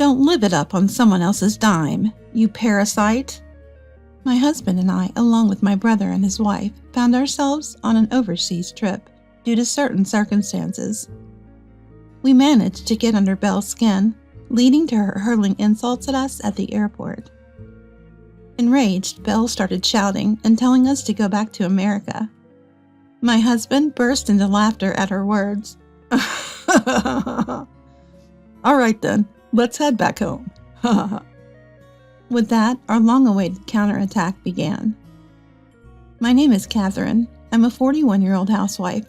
Don't live it up on someone else's dime, you parasite. My husband and I, along with my brother and his wife, found ourselves on an overseas trip due to certain circumstances. We managed to get under Belle's skin, leading to her hurling insults at us at the airport. Enraged, Belle started shouting and telling us to go back to America. My husband burst into laughter at her words. All right then, let's head back home. With that, our long-awaited counterattack began. My name is Catherine. I'm a 41-year-old housewife.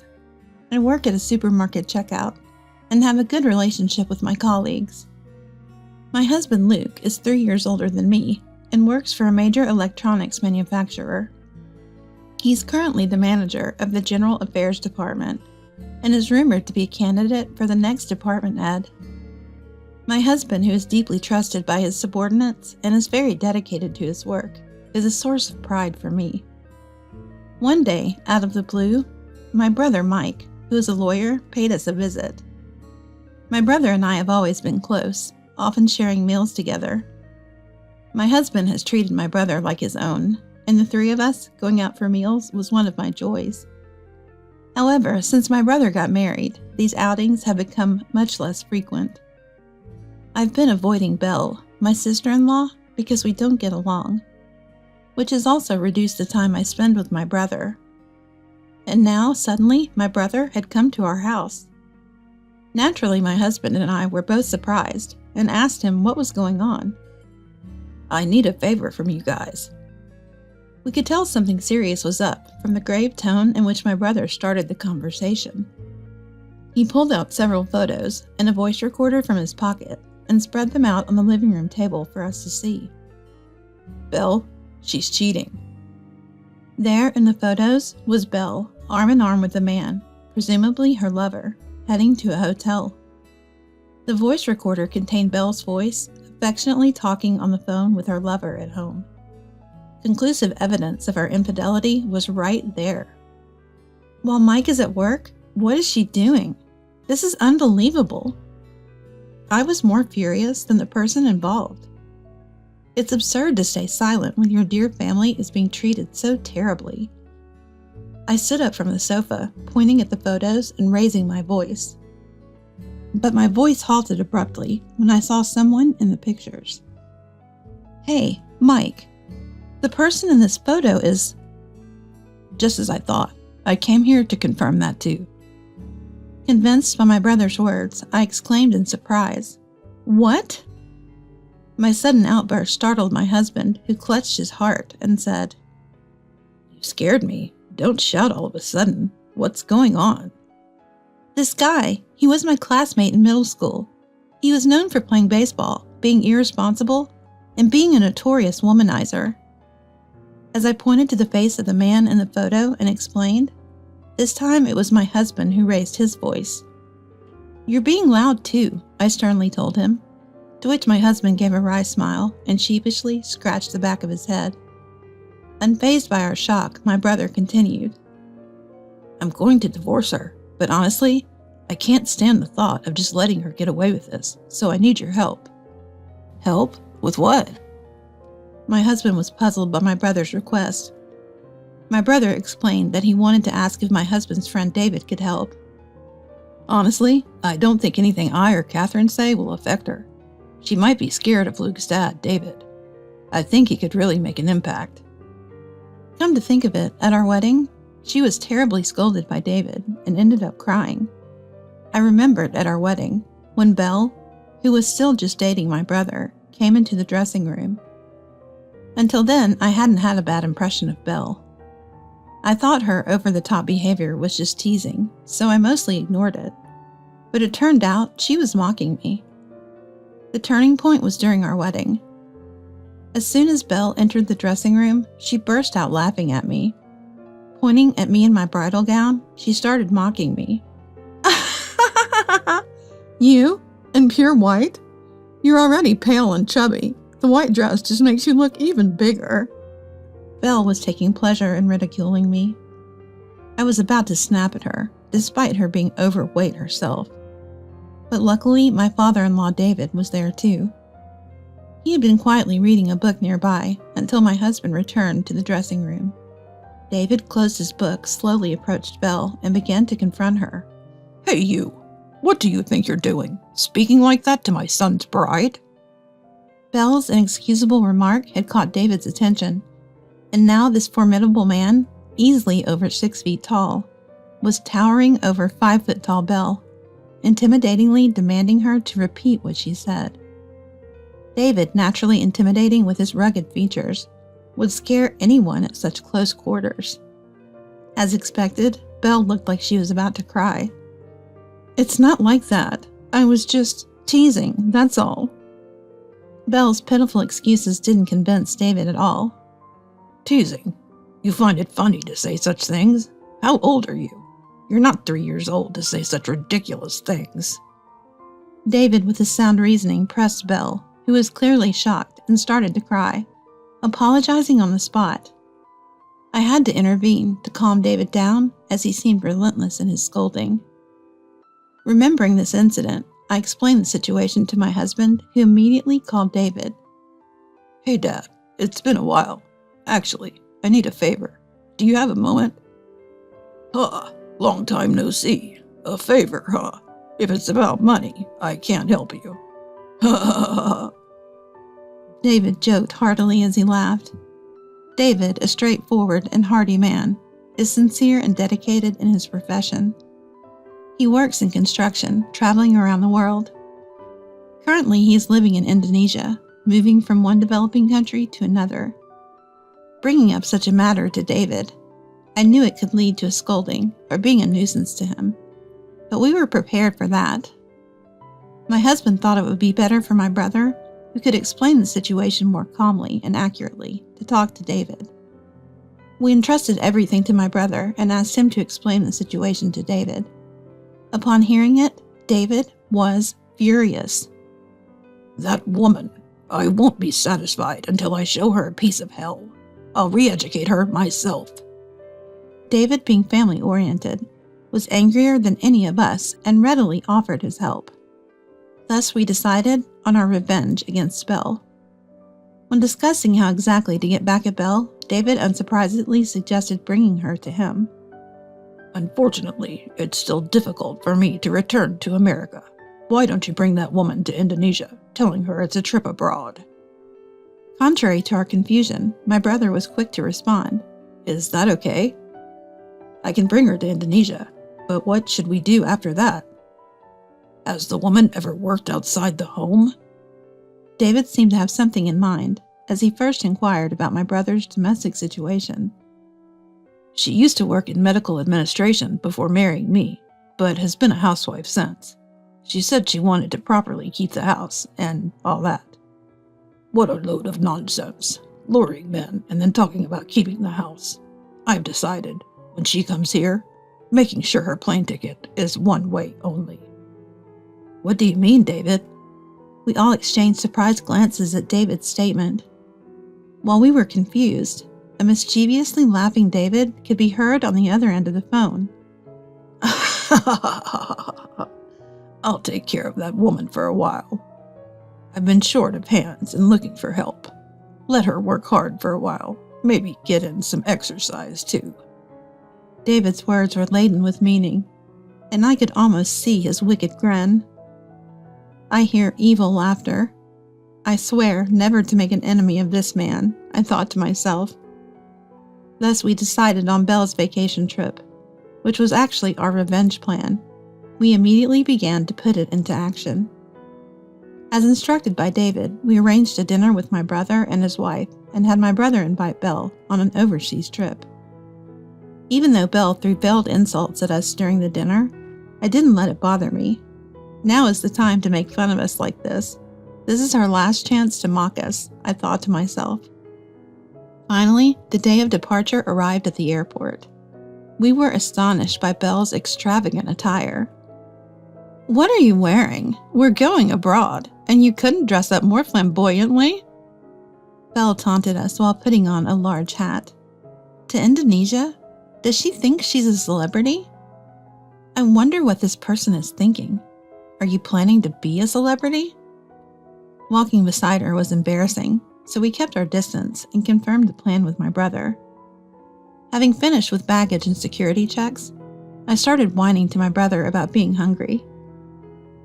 I work at a supermarket checkout and have a good relationship with my colleagues. My husband Luke is 3 years older than me and works for a major electronics manufacturer. He's currently the manager of the General Affairs Department and is rumored to be a candidate for the next department head. My husband, who is deeply trusted by his subordinates and is very dedicated to his work, is a source of pride for me. One day, out of the blue, my brother Mike, who is a lawyer, paid us a visit. My brother and I have always been close, often sharing meals together. My husband has treated my brother like his own, and the three of us going out for meals was one of my joys. However, since my brother got married, these outings have become much less frequent. I've been avoiding Belle, my sister-in-law, because we don't get along, which has also reduced the time I spend with my brother. And now, suddenly, my brother had come to our house. Naturally, my husband and I were both surprised and asked him what was going on. I need a favor from you guys. We could tell something serious was up from the grave tone in which my brother started the conversation. He pulled out several photos and a voice recorder from his pocket and spread them out on the living room table for us to see. Belle, she's cheating. There in the photos was Belle, arm in arm with a man, presumably her lover, heading to a hotel. The voice recorder contained Belle's voice, affectionately talking on the phone with her lover at home. Conclusive evidence of her infidelity was right there. While Mike is at work, what is she doing? This is unbelievable. I was more furious than the person involved. It's absurd to stay silent when your dear family is being treated so terribly. I stood up from the sofa, pointing at the photos and raising my voice. But my voice halted abruptly when I saw someone in the pictures. Hey, Mike, the person in this photo is... Just as I thought. I came here to confirm that too. Convinced by my brother's words, I exclaimed in surprise, What? My sudden outburst startled my husband, who clutched his heart and said, You scared me. Don't shout all of a sudden. What's going on? This guy, he was my classmate in middle school. He was known for playing baseball, being irresponsible, and being a notorious womanizer. As I pointed to the face of the man in the photo and explained, this time it was my husband who raised his voice. You're being loud too, I sternly told him, to which my husband gave a wry smile and sheepishly scratched the back of his head. Unfazed by our shock, my brother continued. I'm going to divorce her, but honestly, I can't stand the thought of just letting her get away with this, so I need your help. Help? With what? My husband was puzzled by my brother's request. My brother explained that he wanted to ask if my husband's friend David could help. Honestly, I don't think anything I or Catherine say will affect her. She might be scared of Luke's dad, David. I think he could really make an impact. Come to think of it, at our wedding, she was terribly scolded by David and ended up crying. I remembered at our wedding when Belle, who was still just dating my brother, came into the dressing room. Until then, I hadn't had a bad impression of Belle. I thought her over-the-top behavior was just teasing, so I mostly ignored it. But it turned out she was mocking me. The turning point was during our wedding. As soon as Belle entered the dressing room, she burst out laughing at me. Pointing at me in my bridal gown, she started mocking me. You? In pure white? You're already pale and chubby. The white dress just makes you look even bigger. Belle was taking pleasure in ridiculing me. I was about to snap at her, despite her being overweight herself. But luckily, my father-in-law David was there too, He had been quietly reading a book nearby until my husband returned to the dressing room. David closed his book, slowly approached Belle, and began to confront her. Hey you, what do you think you're doing? Speaking like that to my son's bride? Belle's inexcusable remark had caught David's attention, and now this formidable man, easily over 6 feet tall, was towering over 5 foot tall Belle, intimidatingly demanding her to repeat what she said. David, naturally intimidating with his rugged features, would scare anyone at such close quarters. As expected, Belle looked like she was about to cry. It's not like that. I was just teasing, that's all. Belle's pitiful excuses didn't convince David at all. Teasing? You find it funny to say such things? How old are you? You're not 3 years old to say such ridiculous things. David, with his sound reasoning, pressed Belle, who was clearly shocked and started to cry, apologizing on the spot. I had to intervene to calm David down, as he seemed relentless in his scolding. Remembering this incident, I explained the situation to my husband, who immediately called David. Hey Dad, it's been a while. Actually, I need a favor. Do you have a moment? Huh, long time no see. A favor, huh? If it's about money, I can't help you. David joked heartily as he laughed. David, a straightforward and hearty man, is sincere and dedicated in his profession. He works in construction, traveling around the world. Currently, he is living in Indonesia, moving from one developing country to another. Bringing up such a matter to David, I knew it could lead to a scolding or being a nuisance to him, but we were prepared for that. My husband thought it would be better for my brother, who could explain the situation more calmly and accurately, to talk to David. We entrusted everything to my brother and asked him to explain the situation to David. Upon hearing it, David was furious. That woman, I won't be satisfied until I show her a piece of hell. I'll re-educate her myself. David, being family-oriented, was angrier than any of us and readily offered his help. Thus we decided on our revenge against Belle. When discussing how exactly to get back at Belle, David unsurprisingly suggested bringing her to him. Unfortunately, it's still difficult for me to return to America. Why don't you bring that woman to Indonesia, telling her it's a trip abroad? Contrary to our confusion, my brother was quick to respond. Is that okay? I can bring her to Indonesia, but what should we do after that? Has the woman ever worked outside the home? David seemed to have something in mind, as he first inquired about my brother's domestic situation. She used to work in medical administration before marrying me, but has been a housewife since. She said she wanted to properly keep the house, and all that. What a load of nonsense. Luring men and then talking about keeping the house. I've decided, when she comes here, making sure her plane ticket is one way only. What do you mean, David? We all exchanged surprised glances at David's statement. While we were confused, a mischievously laughing David could be heard on the other end of the phone. I'll take care of that woman for a while. I've been short of hands and looking for help. Let her work hard for a while. Maybe get in some exercise too. David's words were laden with meaning, and I could almost see his wicked grin. I hear evil laughter. I swear never to make an enemy of this man, I thought to myself. Thus we decided on Belle's vacation trip, which was actually our revenge plan. We immediately began to put it into action. As instructed by David, we arranged a dinner with my brother and his wife and had my brother invite Belle on an overseas trip. Even though Belle threw veiled insults at us during the dinner, I didn't let it bother me. Now is the time to make fun of us like this. This is our last chance to mock us, I thought to myself. Finally, the day of departure arrived at the airport. We were astonished by Belle's extravagant attire. What are you wearing? We're going abroad, and you couldn't dress up more flamboyantly? Belle taunted us while putting on a large hat. To Indonesia? Does she think she's a celebrity? I wonder what this person is thinking. Are you planning to be a celebrity? Walking beside her was embarrassing, so we kept our distance and confirmed the plan with my brother. Having finished with baggage and security checks, I started whining to my brother about being hungry.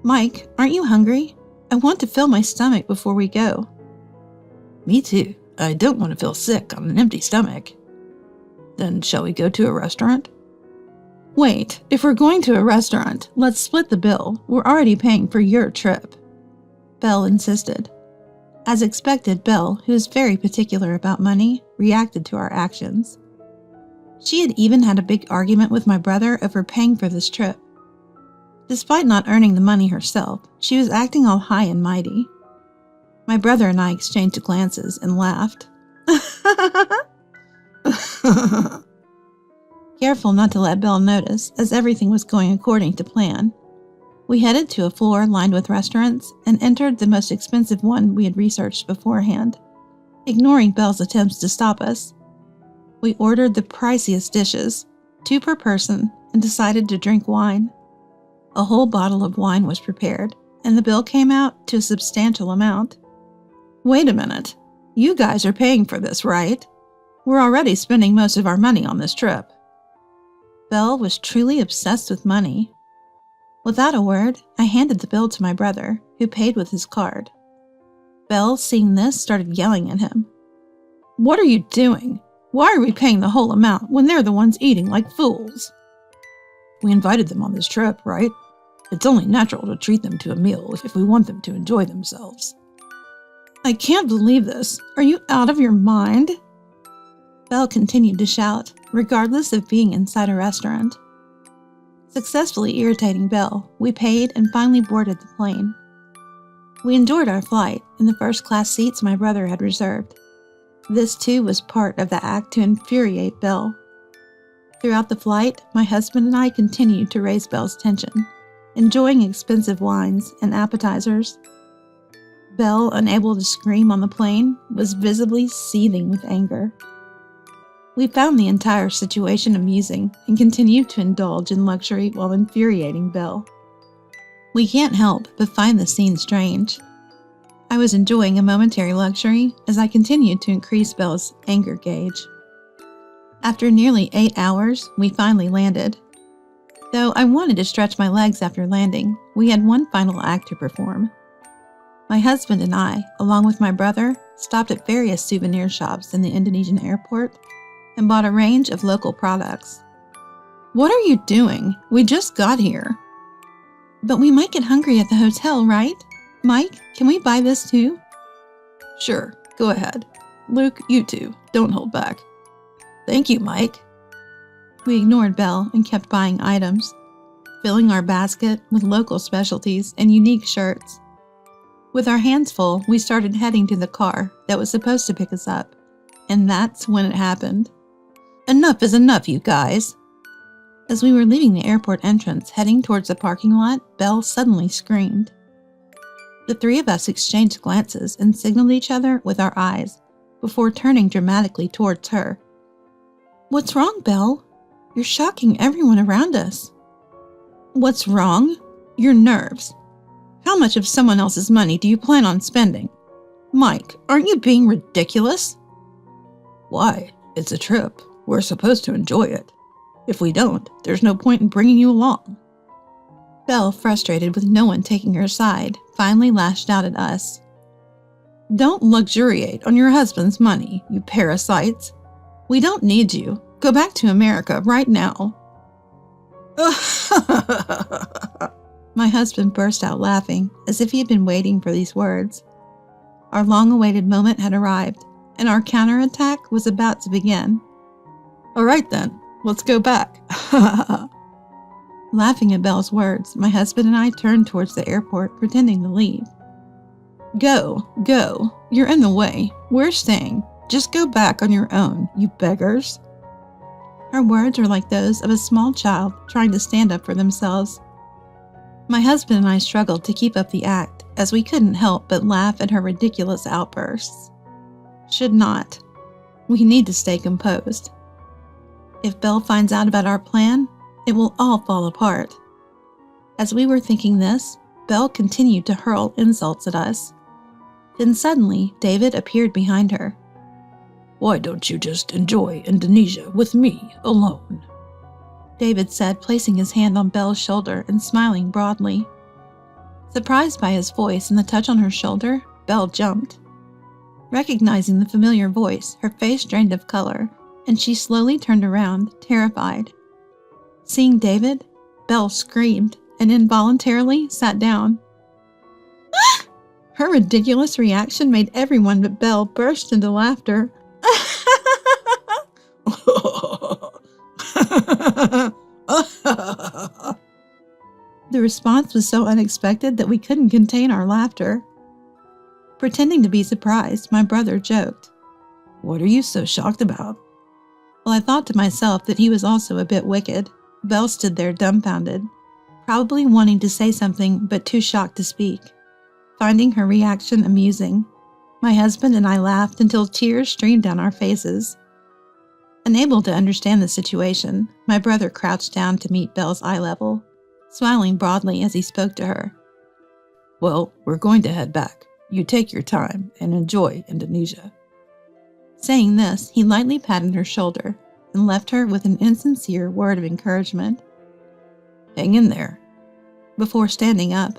"Mike, aren't you hungry? I want to fill my stomach before we go." Me too. I don't want to feel sick on an empty stomach. Then shall we go to a restaurant? Wait, if we're going to a restaurant, let's split the bill. We're already paying for your trip. Belle insisted. As expected, Belle, who is very particular about money, reacted to our actions. She had even had a big argument with my brother over paying for this trip. Despite not earning the money herself, she was acting all high and mighty. My brother and I exchanged glances and laughed. Careful not to let Belle notice, as everything was going according to plan. We headed to a floor lined with restaurants and entered the most expensive one we had researched beforehand, ignoring Belle's attempts to stop us. We ordered the priciest dishes, 2 per person, and decided to drink wine. A whole bottle of wine was prepared, and the bill came out to a substantial amount. Wait a minute. You guys are paying for this, right? We're already spending most of our money on this trip. Belle was truly obsessed with money. Without a word, I handed the bill to my brother, who paid with his card. Belle, seeing this, started yelling at him. "What are you doing? Why are we paying the whole amount when they're the ones eating like fools?" We invited them on this trip, right? It's only natural to treat them to a meal if we want them to enjoy themselves. I can't believe this. Are you out of your mind? Belle continued to shout, regardless of being inside a restaurant. Successfully irritating Belle, we paid and finally boarded the plane. We enjoyed our flight in the first-class seats my brother had reserved. This too was part of the act to infuriate Belle. Throughout the flight, my husband and I continued to raise Belle's tension, enjoying expensive wines and appetizers. Belle, unable to scream on the plane, was visibly seething with anger. We found the entire situation amusing and continued to indulge in luxury while infuriating Belle. We can't help but find the scene strange. I was enjoying a momentary luxury as I continued to increase Belle's anger gauge. After nearly 8 hours, we finally landed. Though I wanted to stretch my legs after landing, we had one final act to perform. My husband and I, along with my brother, stopped at various souvenir shops in the Indonesian airport and bought a range of local products. What are you doing? We just got here. But we might get hungry at the hotel, right? Mike, can we buy this too? Sure, go ahead. Luke, you too. Don't hold back. Thank you, Mike. We ignored Belle and kept buying items, filling our basket with local specialties and unique shirts. With our hands full, we started heading to the car that was supposed to pick us up, and that's when it happened. Enough is enough, you guys. As we were leaving the airport entrance, heading towards the parking lot, Belle suddenly screamed. The 3 of us exchanged glances and signaled each other with our eyes before turning dramatically towards her. What's wrong, Belle? You're shocking everyone around us. What's wrong? Your nerves. How much of someone else's money do you plan on spending? Mike, aren't you being ridiculous? Why? It's a trip. We're supposed to enjoy it. If we don't, there's no point in bringing you along. Belle, frustrated with no one taking her side, finally lashed out at us. Don't luxuriate on your husband's money, you parasites. We don't need you. Go back to America right now. My husband burst out laughing, as if he had been waiting for these words. Our long-awaited moment had arrived, and our counterattack was about to begin. All right then, let's go back. Laughing at Belle's words, my husband and I turned towards the airport, pretending to leave. Go, go. You're in the way. We're staying. Just go back on your own, you beggars. Her words were like those of a small child trying to stand up for themselves. My husband and I struggled to keep up the act, as we couldn't help but laugh at her ridiculous outbursts. Should not. We need to stay composed. If Belle finds out about our plan, it will all fall apart. As we were thinking this, Belle continued to hurl insults at us. Then suddenly, David appeared behind her. "Why don't you just enjoy Indonesia with me alone?" David said, placing his hand on Belle's shoulder and smiling broadly. Surprised by his voice and the touch on her shoulder, Belle jumped. Recognizing the familiar voice, her face drained of color, and she slowly turned around, terrified. Seeing David, Belle screamed and involuntarily sat down. Her ridiculous reaction made everyone but Belle burst into laughter. The response was so unexpected that we couldn't contain our laughter. Pretending to be surprised, my brother joked, "What are you so shocked about?" Well, I thought to myself that he was also a bit wicked. Belle stood there dumbfounded, probably wanting to say something but too shocked to speak. Finding her reaction amusing, my husband and I laughed until tears streamed down our faces. Unable to understand the situation, my brother crouched down to meet Belle's eye level, smiling broadly as he spoke to her. "Well, we're going to head back. You take your time and enjoy Indonesia." Saying this, he lightly patted her shoulder and left her with an insincere word of encouragement. "Hang in there," before standing up.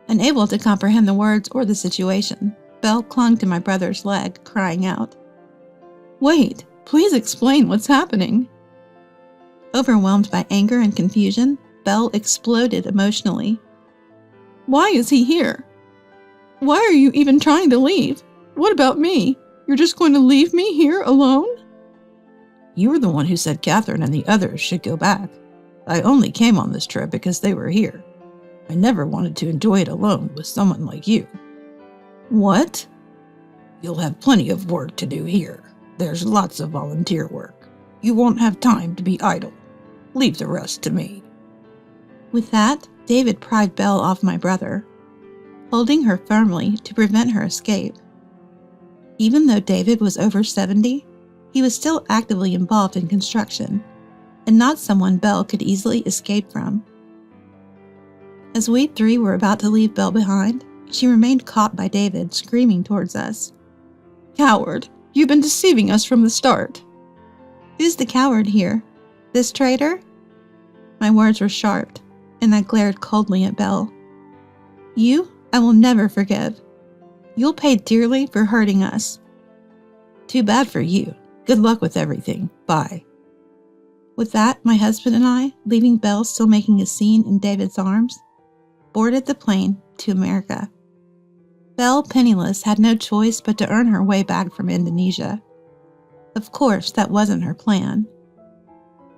Unable to comprehend the words or the situation, Belle clung to my brother's leg, crying out, "Wait, please explain what's happening." Overwhelmed by anger and confusion, Belle exploded emotionally. "Why is he here? Why are you even trying to leave? What about me? You're just going to leave me here alone?" "You were the one who said Catherine and the others should go back. I only came on this trip because they were here. I never wanted to enjoy it alone with someone like you." "What?" "You'll have plenty of work to do here. There's lots of volunteer work. You won't have time to be idle. Leave the rest to me." With that, David pried Belle off my brother, holding her firmly to prevent her escape. Even though David was over 70, he was still actively involved in construction, and not someone Belle could easily escape from. As we three were about to leave Belle behind, she remained caught by David, screaming towards us. "Coward! You've been deceiving us from the start." "Who's the coward here? This traitor?" My words were sharp, and I glared coldly at Belle. "You, I will never forgive. You'll pay dearly for hurting us." "Too bad for you. Good luck with everything. Bye." With that, my husband and I, leaving Belle still making a scene in David's arms, boarded the plane to America. Belle, penniless, had no choice but to earn her way back from Indonesia. Of course, that wasn't her plan.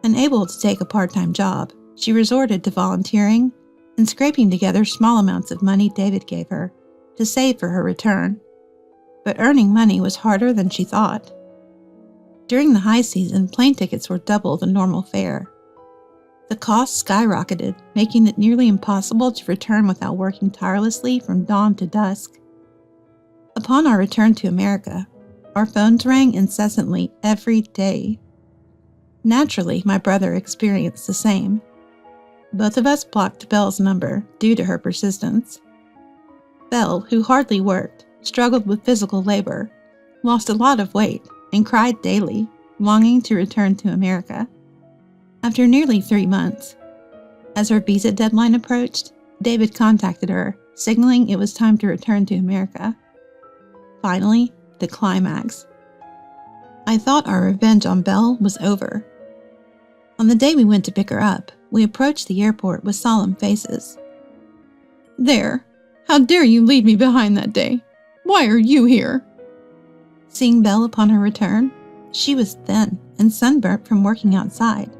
Unable to take a part-time job, she resorted to volunteering and scraping together small amounts of money David gave her to save for her return. But earning money was harder than she thought. During the high season, plane tickets were double the normal fare. The cost skyrocketed, making it nearly impossible to return without working tirelessly from dawn to dusk. Upon our return to America, our phones rang incessantly every day. Naturally, my brother experienced the same. Both of us blocked Belle's number due to her persistence. Belle, who hardly worked, struggled with physical labor, lost a lot of weight, and cried daily, longing to return to America. After nearly 3 months, as her visa deadline approached, David contacted her, signaling it was time to return to America. Finally, the climax. I thought our revenge on Belle was over. On the day we went to pick her up, we approached the airport with solemn faces. "There! How dare you leave me behind that day? Why are you here?" Seeing Belle upon her return, she was thin and sunburnt from working outside,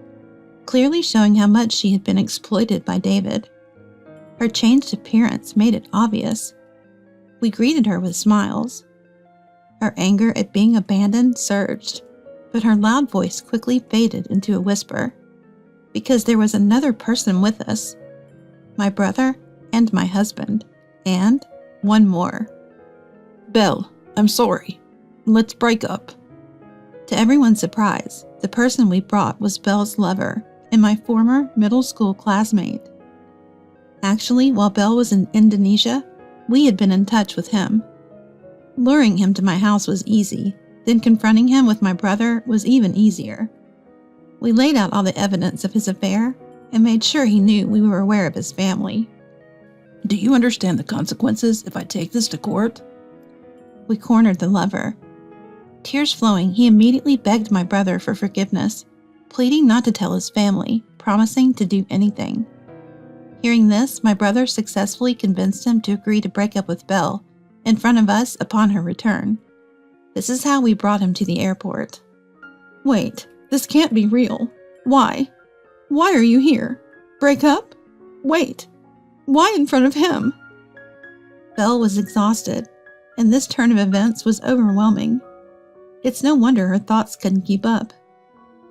clearly showing how much she had been exploited by David. Her changed appearance made it obvious. We greeted her with smiles. Her anger at being abandoned surged, but her loud voice quickly faded into a whisper, because there was another person with us, my brother and my husband, and one more. "Belle, I'm sorry. Let's break up." To everyone's surprise, the person we brought was Belle's lover and my former middle school classmate. Actually, while Belle was in Indonesia, we had been in touch with him, Luring him to my house was easy, then confronting him with my brother was even easier. We laid out all the evidence of his affair and made sure he knew we were aware of his family. Do you understand the consequences if I take this to court? We cornered the lover. Tears flowing, he immediately begged my brother for forgiveness, pleading not to tell his family, promising to do anything. Hearing this, my brother successfully convinced him to agree to break up with Belle in front of us upon her return. This is how we brought him to the airport. Wait, this can't be real. Why? Why are you here? Break up? Wait, why in front of him? Belle was exhausted, and this turn of events was overwhelming. It's no wonder her thoughts couldn't keep up.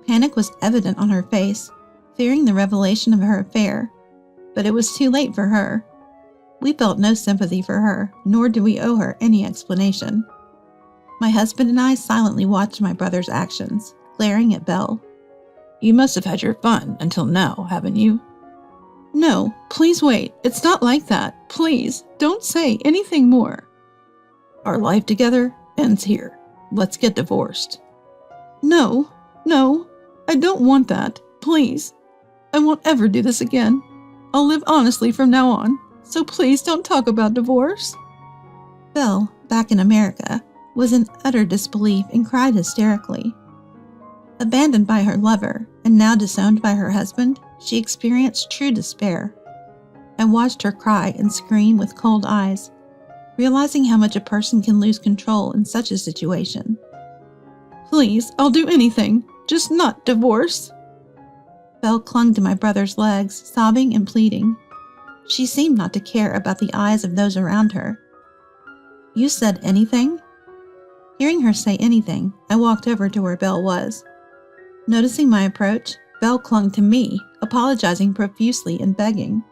Panic was evident on her face, fearing the revelation of her affair, but it was too late for her. We felt no sympathy for her, nor do we owe her any explanation. My husband and I silently watched my brother's actions, glaring at Belle. You must have had your fun until now, haven't you? No, please wait. It's not like that. Please, don't say anything more. Our life together ends here. Let's get divorced. No, I don't want that. Please. I won't ever do this again. I'll live honestly from now on, so please don't talk about divorce. Belle, back in America, was in utter disbelief and cried hysterically. Abandoned by her lover and now disowned by her husband, she experienced true despair. I watched her cry and scream with cold eyes, realizing how much a person can lose control in such a situation. Please, I'll do anything, just not divorce. Belle clung to my brother's legs, sobbing and pleading. She seemed not to care about the eyes of those around her. You said anything? Hearing her say anything, I walked over to where Belle was. Noticing my approach, Belle clung to me, apologizing profusely and begging.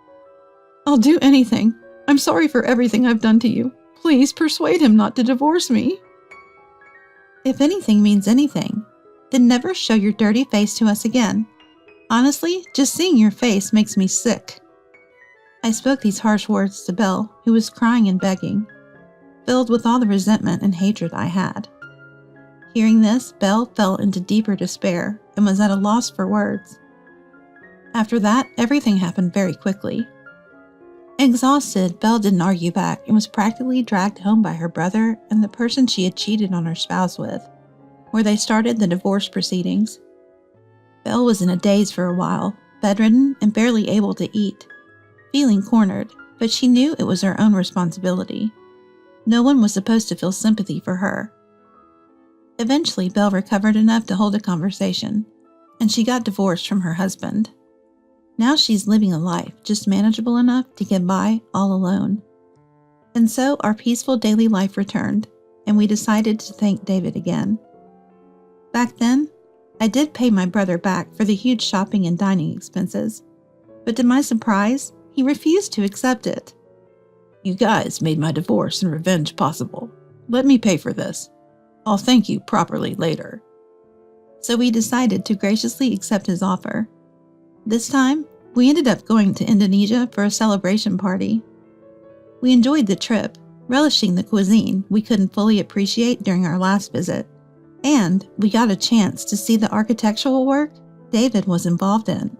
I'll do anything. I'm sorry for everything I've done to you. Please persuade him not to divorce me. If anything means anything, then never show your dirty face to us again. Honestly, just seeing your face makes me sick. I spoke these harsh words to Belle, who was crying and begging, filled with all the resentment and hatred I had. Hearing this, Belle fell into deeper despair and was at a loss for words. After that, everything happened very quickly. Exhausted, Belle didn't argue back and was practically dragged home by her brother and the person she had cheated on her spouse with, where they started the divorce proceedings. Belle was in a daze for a while, bedridden and barely able to eat, feeling cornered, but she knew it was her own responsibility. No one was supposed to feel sympathy for her. Eventually, Belle recovered enough to hold a conversation, and she got divorced from her husband. Now she's living a life just manageable enough to get by all alone. And so our peaceful daily life returned, and we decided to thank David again. Back then, I did pay my brother back for the huge shopping and dining expenses, but to my surprise, he refused to accept it. You guys made my divorce and revenge possible. Let me pay for this. I'll thank you properly later. So we decided to graciously accept his offer. This time, we ended up going to Indonesia for a celebration party. We enjoyed the trip, relishing the cuisine we couldn't fully appreciate during our last visit, and we got a chance to see the architectural work David was involved in.